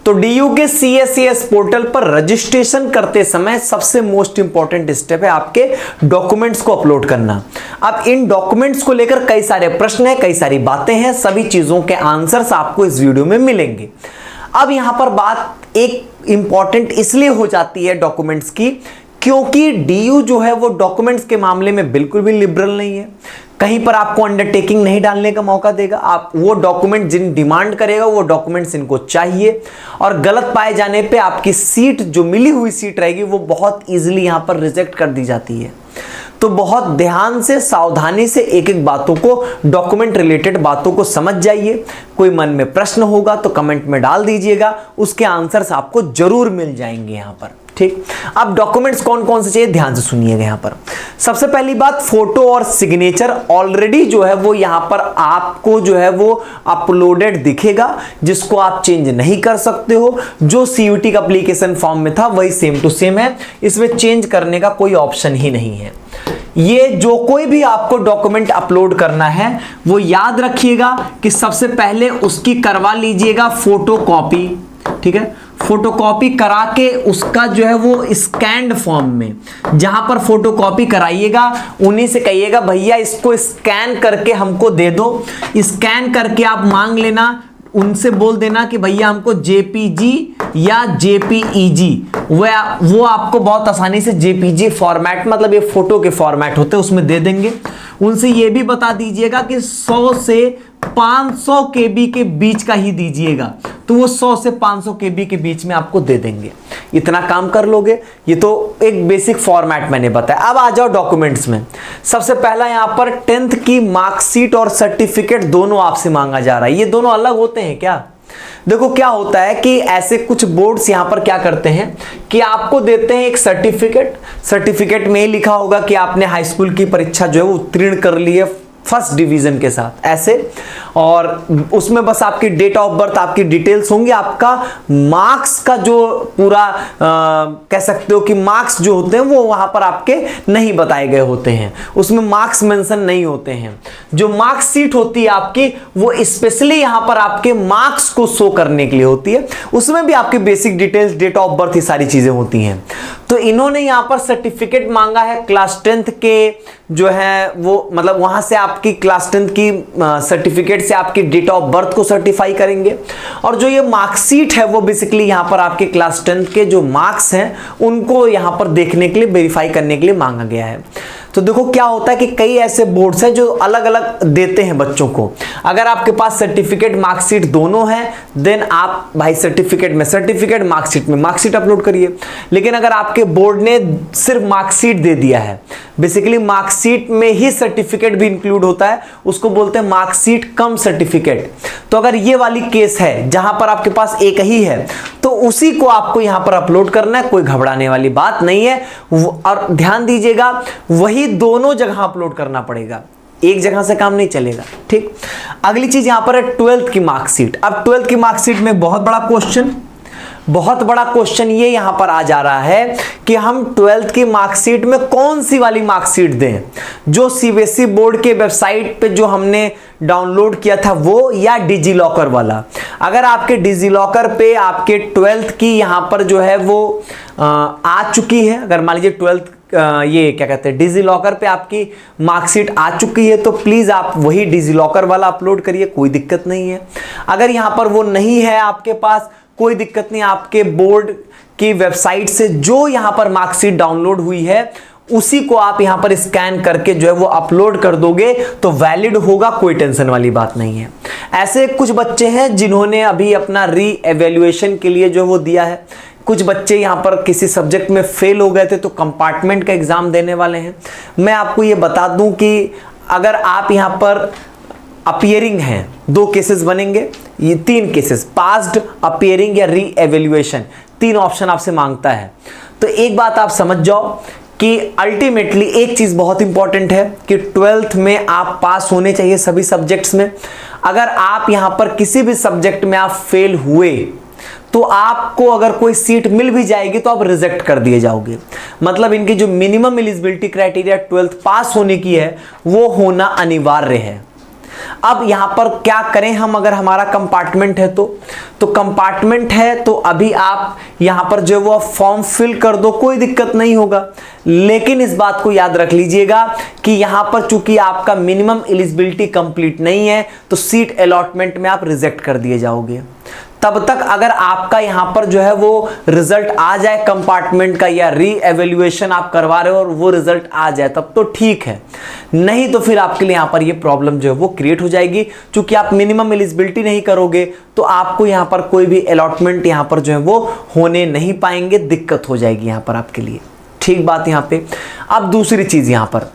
तो डीयू के CSCS portal पर रजिस्ट्रेशन करते समय सबसे मोस्ट इंपॉर्टेंट स्टेप है आपके डॉक्यूमेंट्स को अपलोड करना। अब इन डॉक्यूमेंट्स को लेकर कई सारे प्रश्न हैं, कई सारी बातें हैं, सभी चीजों के आंसर्स आपको इस वीडियो में मिलेंगे। अब यहां पर बात एक इंपॉर्टेंट इसलिए हो जाती है डॉक्यूमेंट्स की, क्योंकि डीयू जो है वो डॉक्यूमेंट्स के मामले में बिल्कुल भी लिबरल नहीं है। कहीं पर आपको अंडरटेकिंग नहीं डालने का मौका देगा। आप वो डॉक्यूमेंट जिन डिमांड करेगा वो डॉक्यूमेंट्स इनको चाहिए, और गलत पाए जाने पे आपकी सीट, जो मिली हुई सीट रहेगी, वो बहुत इजीली यहां पर रिजेक्ट कर दी जाती है। तो बहुत ध्यान से, सावधानी से एक एक बातों को, डॉक्यूमेंट रिलेटेड बातों को समझ जाइए। कोई मन में प्रश्न होगा तो कमेंट में डाल दीजिएगा, उसके आंसर्स आपको जरूर मिल जाएंगे यहां पर। ठीक, अब डॉक्यूमेंट्स कौन कौन से चाहिए ध्यान से सुनिएगा। यहां पर सबसे पहली बात, फोटो और सिग्नेचर ऑलरेडी जो है वो यहां पर आपको जो है वो अपलोडेड दिखेगा, जिसको आप चेंज नहीं कर सकते हो। जो CUET का एप्लीकेशन फॉर्म में था वही सेम टू सेम है, इसमें चेंज करने का कोई ऑप्शन ही नहीं है। ये जो कोई भी आपको डॉक्यूमेंट अपलोड करना है वो याद रखिएगा कि सबसे पहले उसकी करवा लीजिएगा फोटो कॉपी। ठीक है, फोटोकॉपी करा के उसका जो है वो स्कैन्ड फॉर्म में, जहां पर फोटोकॉपी कराइएगा उन्हीं से कहिएगा भैया इसको स्कैन करके हमको दे दो। स्कैन करके आप मांग लेना, उनसे बोल देना कि भैया हमको JPG या JPEG, वो आपको बहुत आसानी से JPG फॉर्मेट, मतलब ये फोटो के फॉर्मेट होते हैं, उसमें दे देंगे। उनसे ये भी बता दीजिएगा कि 100 से 500 KB के बीच का ही दीजिएगा, तो वो 100 से 500 KB के बीच में आपको दे देंगे। इतना काम कर लोगे, ये तो एक बेसिक फॉर्मेट मैंने बताया। अब आ जाओ डॉक्यूमेंट्स में। सबसे पहला यहां पर 10th की मार्कशीट और सर्टिफिकेट दोनों आपसे मांगा जा रहा है। ये दोनों अलग होते हैं क्या? देखो क्या होता है कि ऐसे कुछ बोर्ड्स यहां पर क्या करते हैं कि आपको देते हैं एक सर्टिफिकेट में ही लिखा होगा कि आपने हाई स्कूल की परीक्षा जो है वो उत्तीर्ण कर ली है फर्स्ट डिवीजन के साथ, ऐसे, और उसमें बस आपकी डेट ऑफ बर्थ, आपकी डिटेल्स होंगी। आपका मार्क्स का जो पूरा कह सकते हो कि मार्क्स जो होते हैं वो वहां पर आपके नहीं बताए गए होते हैं, उसमें मार्क्स मेंशन नहीं होते हैं। जो मार्कशीट होती है आपकी, वो स्पेशली यहां पर आपके मार्क्स को शो करने के लिए होती है। उसमें भी आपकी basic details, date of birth, ये सारी चीजें होती हैं। तो इन्होंने यहां पर सर्टिफिकेट मांगा है क्लास 10th के जो है वो, मतलब वहां से आपकी क्लास 10th की सर्टिफिकेट से आपकी डेट ऑफ बर्थ को सर्टिफाई करेंगे। और जो ये मार्कशीट है वो बेसिकली यहां पर आपके क्लास 10th के जो मार्क्स हैं उनको यहां पर देखने के लिए, वेरीफाई करने के लिए मांगा गया है। तो देखो क्या होता है कि कई ऐसे बोर्ड्स हैं जो अलग अलग देते हैं बच्चों को। अगर आपके पास सर्टिफिकेट मार्कशीट दोनों है, देन आप भाई सर्टिफिकेट में सर्टिफिकेट, मार्कशीट में मार्कशीट अपलोड करिए। लेकिन अगर आपके बोर्ड ने सिर्फ मार्कशीट दे दिया है, बेसिकली मार्कशीट में ही सर्टिफिकेट भी इंक्लूड होता है, उसको बोलते हैं मार्कशीट कम सर्टिफिकेट। तो अगर ये वाली केस है जहां पर आपके पास एक ही है, तो उसी को आपको यहां पर अपलोड करना है, कोई घबराने वाली बात नहीं है। और ध्यान दीजिएगा, वही दोनों जगह अपलोड करना पड़ेगा, एक जगह से काम नहीं चलेगा। ठीक, अगली चीज यहां पर है 12th की मार्कशीट। अब 12th की मार्कशीट में बहुत बड़ा क्वेश्चन ये यहां पर आ जा रहा है कि हम 12th की मार्कशीट में कौन सी वाली मार्कशीट दें, जो CBSE बोर्ड के वेबसाइट पे जो हमने डाउनलोड किया था वो, या डिजी लॉकर वाला। अगर आपके डिजी लॉकर पे आपके 12th की यहां पर जो है वो आ चुकी है, अगर मान लीजिए 12th ये क्या कहते हैं डिजी लॉकर पे आपकी मार्कशीट आ चुकी है, तो प्लीज आप वही डिजी लॉकर वाला अपलोड करिए, कोई दिक्कत नहीं है। अगर यहां पर वो नहीं है आपके पास, कोई दिक्कत नहीं, आपके बोर्ड की वेबसाइट से जो यहां पर मार्कशीट डाउनलोड हुई है उसी को आप यहां पर स्कैन करके जो है वो अपलोड कर दोगे तो वैलिड होगा, कोई टेंशन वाली बात नहीं है। ऐसे कुछ बच्चे हैं जिन्होंने अभी अपना री एवेल्युएशन के लिए जो वो दिया है। कुछ बच्चे यहाँ पर किसी सब्जेक्ट में फेल हो गए थे तो कंपार्टमेंट का एग्जाम देने वाले हैं। मैं आपको ये बता दूं कि अगर आप यहाँ पर अपीयरिंग हैं, 2 केसेस बनेंगे, ये 3 केसेस, पास्ड, अपीयरिंग या री एवेल्युएशन, 3 ऑप्शन आपसे मांगता है। तो एक बात आप समझ जाओ कि अल्टीमेटली एक चीज बहुत इंपॉर्टेंट है कि 12th में आप पास होने चाहिए सभी सब्जेक्ट्स में। अगर आप यहां पर किसी भी सब्जेक्ट में आप फेल हुए तो आपको अगर कोई सीट मिल भी जाएगी तो आप रिजेक्ट कर दिए जाओगे। मतलब इनकी जो मिनिमम एलिजिबिलिटी क्राइटेरिया 12th पास होने की है वो होना अनिवार्य है। अब यहां पर क्या करें हम, अगर हमारा कंपार्टमेंट है तो कंपार्टमेंट है तो अभी आप यहां पर जो वो फॉर्म फिल कर दो, कोई दिक्कत नहीं होगा। लेकिन इस बात को याद रख लीजिएगा कि यहां पर चूंकि आपका मिनिमम एलिजिबिलिटी कंप्लीट नहीं है तो सीट अलॉटमेंट में आप रिजेक्ट कर दिए जाओगे। तब तक अगर आपका यहां पर जो है वो रिजल्ट आ जाए कंपार्टमेंट का, या री एवेल्युएशन आप करवा रहे हो और वो रिजल्ट आ जाए, तब तो ठीक है, नहीं तो फिर आपके लिए यहां पर ये प्रॉब्लम जो है वो क्रिएट हो जाएगी। क्योंकि आप मिनिमम एलिजिबिलिटी नहीं करोगे तो आपको यहां पर कोई भी अलॉटमेंट यहां पर जो है वो होने नहीं पाएंगे, दिक्कत हो जाएगी यहां पर आपके लिए। ठीक बात यहां पे। अब दूसरी चीज यहां पर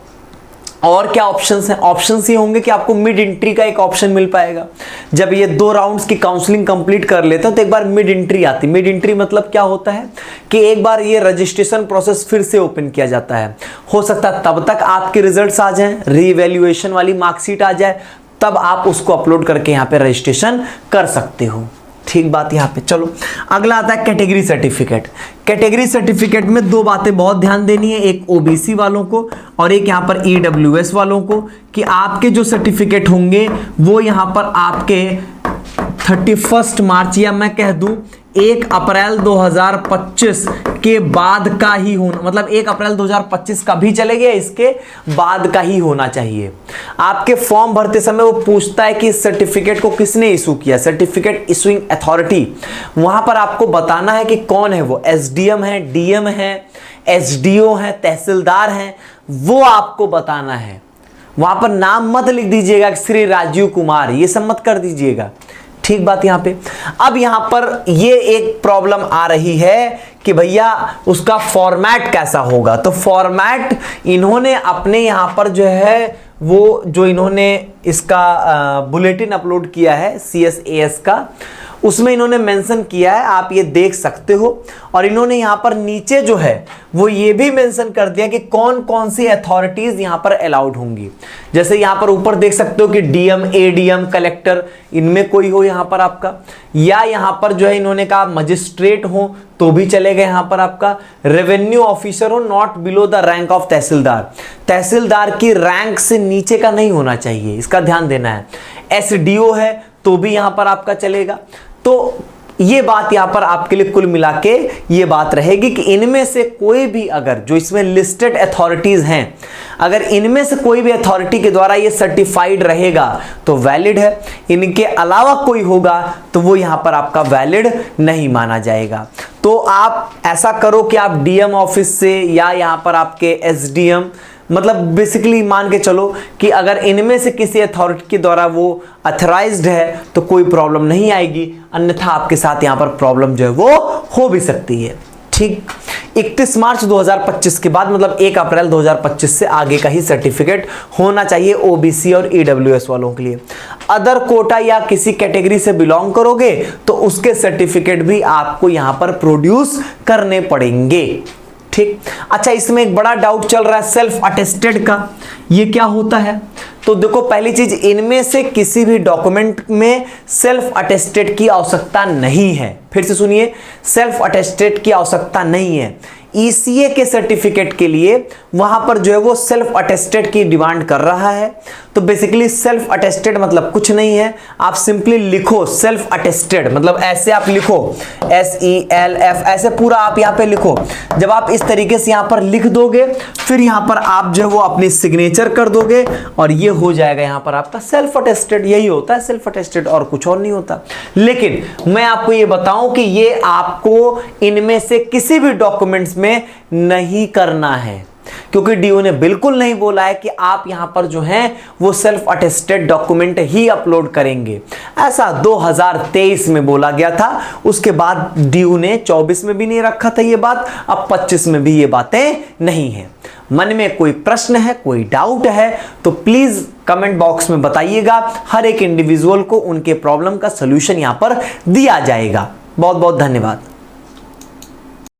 और क्या ऑप्शंस हैं? ऑप्शंस ये होंगे कि आपको मिड एंट्री का एक ऑप्शन मिल पाएगा। जब ये 2 राउंड्स की काउंसलिंग कंप्लीट कर लेते हैं तो एक बार मिड एंट्री आती है। मिड एंट्री मतलब क्या होता है कि एक बार ये रजिस्ट्रेशन प्रोसेस फिर से ओपन किया जाता है। हो सकता है तब तक आपके रिजल्ट्स आ जाएं, रीवैल्यूएशन वाली मार्कशीट आ जाए, तब आप उसको अपलोड करके यहाँ पे रजिस्ट्रेशन कर सकते हो। ठीक बात यहाँ पे। चलो अगला आता है कैटेगरी सर्टिफिकेट। कैटेगरी सर्टिफिकेट में 2 बातें बहुत ध्यान देनी है, एक ओबीसी वालों को और एक यहाँ पर ईडब्ल्यूएस वालों को, कि आपके जो सर्टिफिकेट होंगे वो यहाँ पर आपके 31 मार्च या मैं कह दूं 1 अप्रैल 2025 के बाद का ही होना, मतलब 1 अप्रैल 2025 का भी चले गए, इसके बाद का ही होना चाहिए। आपके फॉर्म भरते समय वो पूछता है कि इस सर्टिफिकेट को किसने इशू किया, सर्टिफिकेट इशूइंग अथॉरिटी। वहां पर आपको बताना है कि कौन है वो, एसडीएम है, डीएम है, एसडीओ है, तहसीलदार है, वो आपको बताना है। वहां पर नाम मत लिख दीजिएगा कि श्री राजीव कुमार, ये सब मत कर दीजिएगा। ठीक बात यहां पे। अब यहां पर ये एक प्रॉब्लम आ रही है कि भैया उसका फॉर्मेट कैसा होगा। तो फॉर्मेट इन्होंने अपने यहां पर जो है वो जो इन्होंने इसका बुलेटिन अपलोड किया है CSAS का, उसमें इन्होंने मेंशन किया है, आप ये देख सकते हो। और इन्होंने यहाँ पर नीचे जो है वो ये भी मेंशन कर दिया कि कौन कौन सी अथॉरिटीज यहाँ पर अलाउड होंगी। जैसे यहाँ पर ऊपर देख सकते हो कि डीएम, एडीएम, कलेक्टर, इनमें कोई हो यहाँ पर आपका, या यहाँ पर जो है इन्होंने कहा मजिस्ट्रेट हो तो भी चलेगा। यहाँ पर आपका रेवेन्यू ऑफिसर हो not below the rank of tehsildar, tehsildar की रैंक से नीचे का नहीं होना चाहिए, इसका ध्यान देना है। एसडीओ है तो भी यहाँ पर आपका चलेगा। तो ये बात यहां पर आपके लिए कुल मिला के ये बात रहेगी कि इनमें से कोई भी, अगर जो इसमें लिस्टेड अथॉरिटीज हैं, अगर इनमें से कोई भी अथॉरिटी के द्वारा ये सर्टिफाइड रहेगा तो वैलिड है, इनके अलावा कोई होगा तो वो यहां पर आपका वैलिड नहीं माना जाएगा। तो आप ऐसा करो कि आप डीएम ऑफिस से या यहां पर आपके एसडीएम, मतलब बेसिकली मान के चलो कि अगर इनमें से किसी अथॉरिटी के द्वारा वो अथराइज्ड है तो कोई प्रॉब्लम नहीं आएगी, अन्यथा आपके साथ यहां पर प्रॉब्लम जो है वो हो भी सकती है। ठीक, 31 मार्च 2025 के बाद मतलब 1 अप्रैल 2025 से आगे का ही सर्टिफिकेट होना चाहिए ओबीसी और ईडब्ल्यूएस वालों के लिए। अदर कोटा या किसी कैटेगरी से बिलोंग करोगे तो उसके सर्टिफिकेट भी आपको यहां पर प्रोड्यूस करने पड़ेंगे। ठीक, अच्छा इसमें एक बड़ा डाउट चल रहा है सेल्फ अटेस्टेड का, ये क्या होता है? तो देखो पहली चीज, इनमें से किसी भी डॉक्यूमेंट में सेल्फ अटेस्टेड की आवश्यकता नहीं है। फिर से सुनिए, सेल्फ अटेस्टेड की आवश्यकता नहीं है। ईसीए के सर्टिफिकेट के लिए वहां पर जो है वो सेल्फ अटेस्टेड की डिमांड कर रहा है। तो बेसिकली सेल्फ अटेस्टेड मतलब कुछ नहीं है, आप सिंपली लिखो सेल्फ अटेस्टेड, मतलब ऐसे आप लिखो SELF, ऐसे पूरा आप यहाँ पे लिखो। जब आप इस तरीके से यहाँ पर लिख दोगे फिर यहाँ पर आप जो है वो अपनी सिग्नेचर कर दोगे और ये हो जाएगा यहाँ पर आपका सेल्फ अटेस्टेड। यही होता है सेल्फ अटेस्टेड, और कुछ और नहीं होता। लेकिन मैं आपको ये बताऊं कि ये आपको इनमें से किसी भी डॉक्यूमेंट्स में नहीं करना है, क्योंकि डीओ ने बिल्कुल नहीं बोला है कि आप यहां पर जो हैं वो सेल्फ अटेस्टेड डॉक्यूमेंट ही अपलोड करेंगे। ऐसा 2023 में बोला गया था, उसके बाद डीओ ने 24 में भी नहीं रखा था ये बात, अब 25 में भी ये बातें नहीं है। मन में कोई प्रश्न है, कोई डाउट है तो प्लीज कमेंट बॉक्स में बताइएगा। हर एक इंडिविजुअल को उनके प्रॉब्लम का सॉल्यूशन यहां पर दिया जाएगा। बहुत बहुत धन्यवाद।